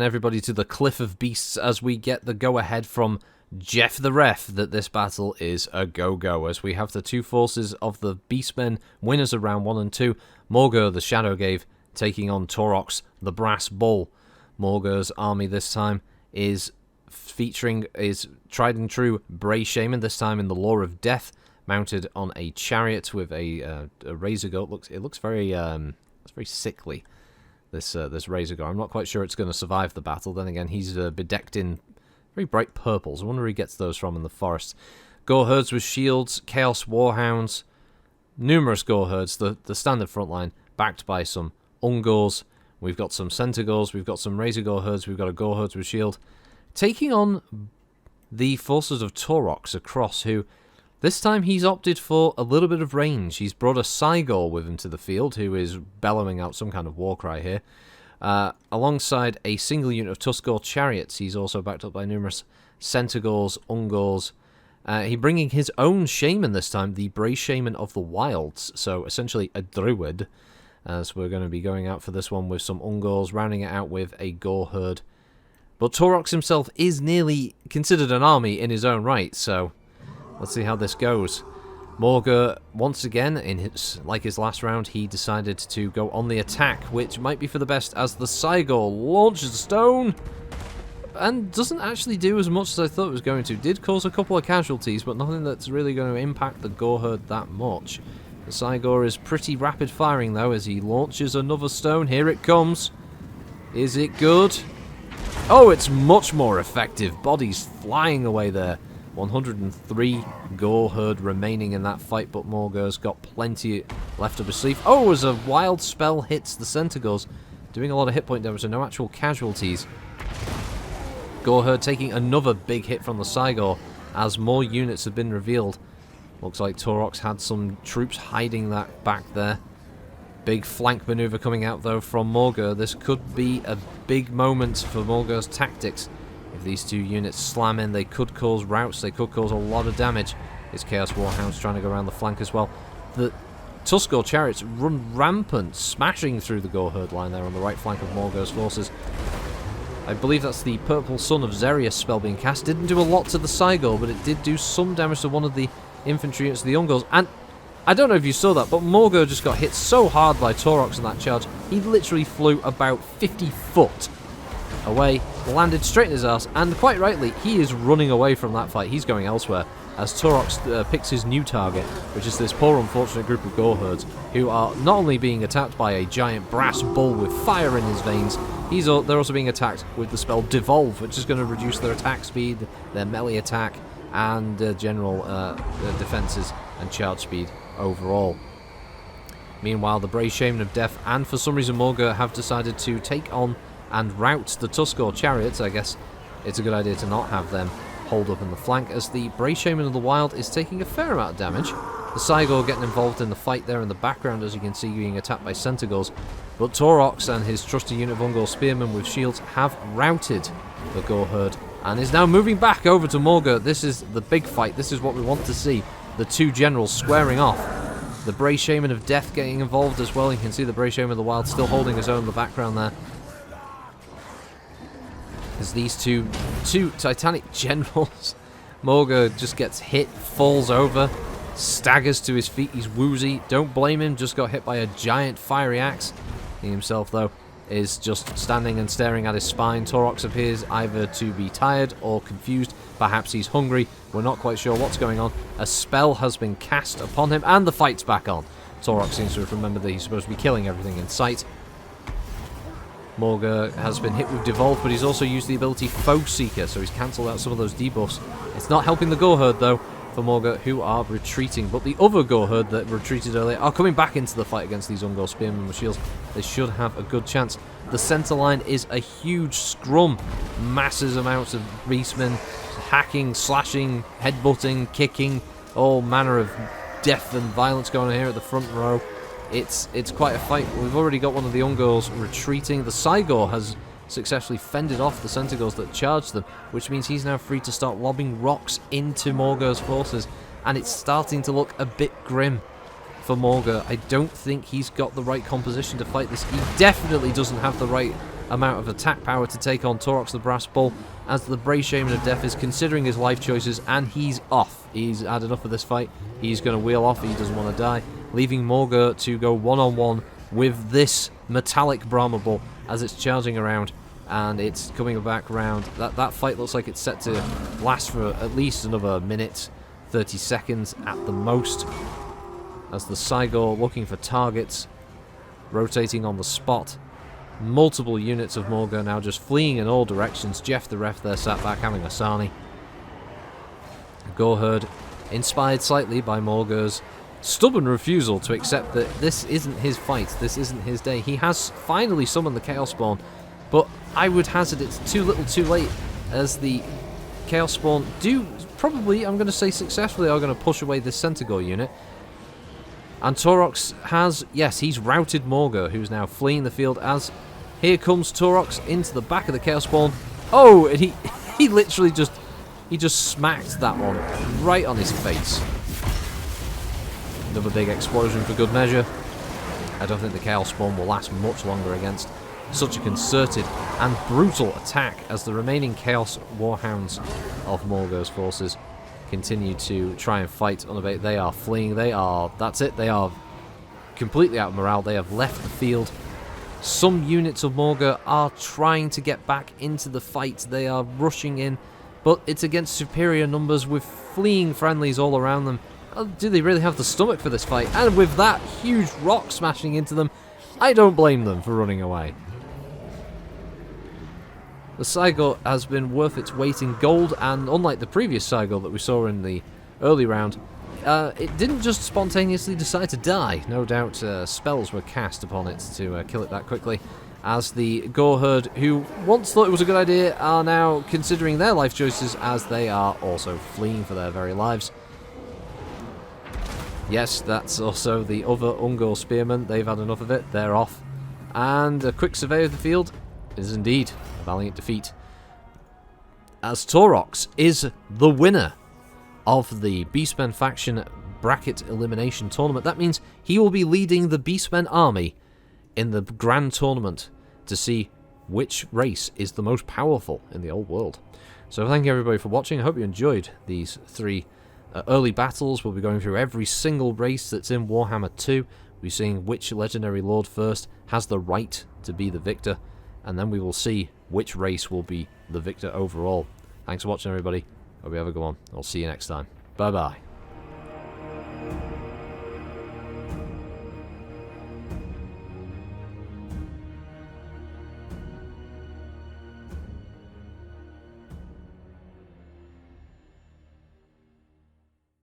everybody to the Cliff of Beasts as we get the go-ahead from Jeff the Ref that this battle is a go-go, as we have the two forces of the Beastmen, winners of round 1 and 2, Morghur the Shadowgave taking on Taurox the Brass Bull. Morghur's army this time is featuring his tried and true Bray Shaman, this time in the Law of Death, mounted on a chariot with a razor goat. It looks very it's very sickly. This razor goat. I'm not quite sure it's going to survive the battle. Then again, he's bedecked in very bright purples. I wonder where he gets those from in the forest. Gore-herds with shields, Chaos Warhounds, numerous Gore-herds, the standard front line, backed by some Ungors. We've got some Centaurs, we've got some Razor Gore-herds, we've got a Gore-herds with shield. Taking on the forces of Taurox across, who this time he's opted for a little bit of range. He's brought a Cygor with him to the field, who is bellowing out some kind of war cry here. Alongside a single unit of Tuskor chariots, he's also backed up by numerous Centaurs, Ungors. He's bringing his own shaman this time, the Bray Shaman of the Wilds, so essentially a druid, as we're going to be going out for this one with some Ungors, rounding it out with a Gore-herd. But Taurox himself is nearly considered an army in his own right, so let's see how this goes. Morghur, once again, like his last round, he decided to go on the attack, which might be for the best as the Cygor launches a stone and doesn't actually do as much as I thought it was going to. Did cause a couple of casualties, but nothing that's really going to impact the Gore-herd that much. The Cygor is pretty rapid firing, though, as he launches another stone. Here it comes. Is it good? Oh, it's much more effective. Bodies flying away there. 103 Gore-herd remaining in that fight, but Morghur's got plenty left up his sleeve. Oh, as a wild spell hits the Centaurs, doing a lot of hit point damage and no actual casualties. Gore-herd taking another big hit from the Cygor as more units have been revealed. Looks like Taurox had some troops hiding that back there. Big flank maneuver coming out, though, from Morghur. This could be a big moment for Morghur's tactics. If these two units slam in, they could cause routes, they could cause a lot of damage. His Chaos Warhounds trying to go around the flank as well. The Tuskor chariots run rampant, smashing through the Gore-herd line there on the right flank of Morghur's forces. I believe that's the Purple Sun of Xerius spell being cast. Didn't do a lot to the Cygor, but it did do some damage to one of the infantry units of the Ungors. And I don't know if you saw that, but Morghur just got hit so hard by Taurox in that charge, he literally flew about 50 foot away, landed straight in his ass, and quite rightly, he is running away from that fight. He's going elsewhere, as Taurox picks his new target, which is this poor unfortunate group of Gore-herds, who are not only being attacked by a giant brass bull with fire in his veins, they're also being attacked with the spell Devolve, which is going to reduce their attack speed, their melee attack, and general defenses and charge speed overall. Meanwhile, the Bray Shaman of Death and for some reason Morghur have decided to take on and rout the Tuskor chariots. I guess it's a good idea to not have them hold up in the flank, as the Bray Shaman of the Wild is taking a fair amount of damage. The Cygor getting involved in the fight there in the background, as you can see, being attacked by Centaurs. But Taurox and his trusty unit of Ungor spearmen with shields have routed the Gore-herd and is now moving back over to Morghur. This is the big fight. This is what we want to see. The two generals squaring off. The Bray Shaman of Death getting involved as well. You can see the Bray Shaman of the Wild still holding his own in the background there. As these two titanic generals, Morghur just gets hit, falls over, staggers to his feet. He's woozy. Don't blame him, just got hit by a giant fiery axe. He himself, though, is just standing and staring at his spine. Taurox appears either to be tired or confused. Perhaps he's hungry. We're not quite sure what's going on. A spell has been cast upon him, and the fight's back on. Taurox seems to have remembered that he's supposed to be killing everything in sight. Morghur has been hit with Devolve, but he's also used the ability Foe Seeker, so he's cancelled out some of those debuffs. It's not helping the Gore-herd, though, for Morghur, who are retreating. But the other Gore-herd that retreated earlier are coming back into the fight against these Ungor spearmen with shields. They should have a good chance. The centre line is a huge scrum. Massive amounts of Beastmen hacking, slashing, headbutting, kicking, all manner of death and violence going on here at the front row. It's quite a fight. We've already got one of the Ungors retreating. The Cygor has successfully fended off the Centaurs that charged them, which means he's now free to start lobbing rocks into Morghur's forces, and it's starting to look a bit grim for Morghur. I don't think he's got the right composition to fight this. He definitely doesn't have the right amount of attack power to take on Taurox the Brass Bull, as the Brave Shaman of Death is considering his life choices, and he's off. He's had enough of this fight. He's going to wheel off. He doesn't want to die, leaving Morghur to go one-on-one with this metallic Brahma Bull as it's charging around, and it's coming back around. That fight looks like it's set to last for at least another minute, 30 seconds at the most, as the Cygor looking for targets, rotating on the spot. Multiple units of Morghur now just fleeing in all directions. Jeff the Ref there sat back having a sarnie. Gorherd, inspired slightly by Morghur's stubborn refusal to accept that this isn't his fight, this isn't his day. He has finally summoned the Chaos Spawn, but I would hazard it's too little too late, as the Chaos Spawn do probably, I'm going to say successfully, are going to push away this Centaur unit. And Taurox has, yes, he's routed Morghur, who's now fleeing the field, as here comes Taurox into the back of the Chaos Spawn. Oh, and he literally just smacked that one right on his face. Another big explosion for good measure. I don't think the Chaos Spawn will last much longer against such a concerted and brutal attack, as the remaining Chaos Warhounds of Morghur's forces continue to try and fight unabated. They are fleeing. That's it. They are completely out of morale. They have left the field. Some units of Morghur are trying to get back into the fight. They are rushing in, but it's against superior numbers with fleeing friendlies all around them. Do they really have the stomach for this fight? And with that huge rock smashing into them, I don't blame them for running away. The Cygor has been worth its weight in gold, and unlike the previous Cygor that we saw in the early round, it didn't just spontaneously decide to die. No doubt spells were cast upon it to kill it that quickly, as the Gorherd, who once thought it was a good idea, are now considering their life choices, as they are also fleeing for their very lives. Yes, that's also the other Ungor Spearmen. They've had enough of it. They're off. And a quick survey of the field is indeed a valiant defeat, as Taurox is the winner of the Beastmen faction bracket elimination tournament. That means he will be leading the Beastmen army in the grand tournament to see which race is the most powerful in the old world. So thank you everybody for watching. I hope you enjoyed these three early battles. We'll be going through every single race that's in Warhammer 2. We'll be seeing which legendary lord first has the right to be the victor, and then we will see which race will be the victor overall. Thanks for watching, everybody. Hope you have a good one. I'll see you next time. Bye-bye.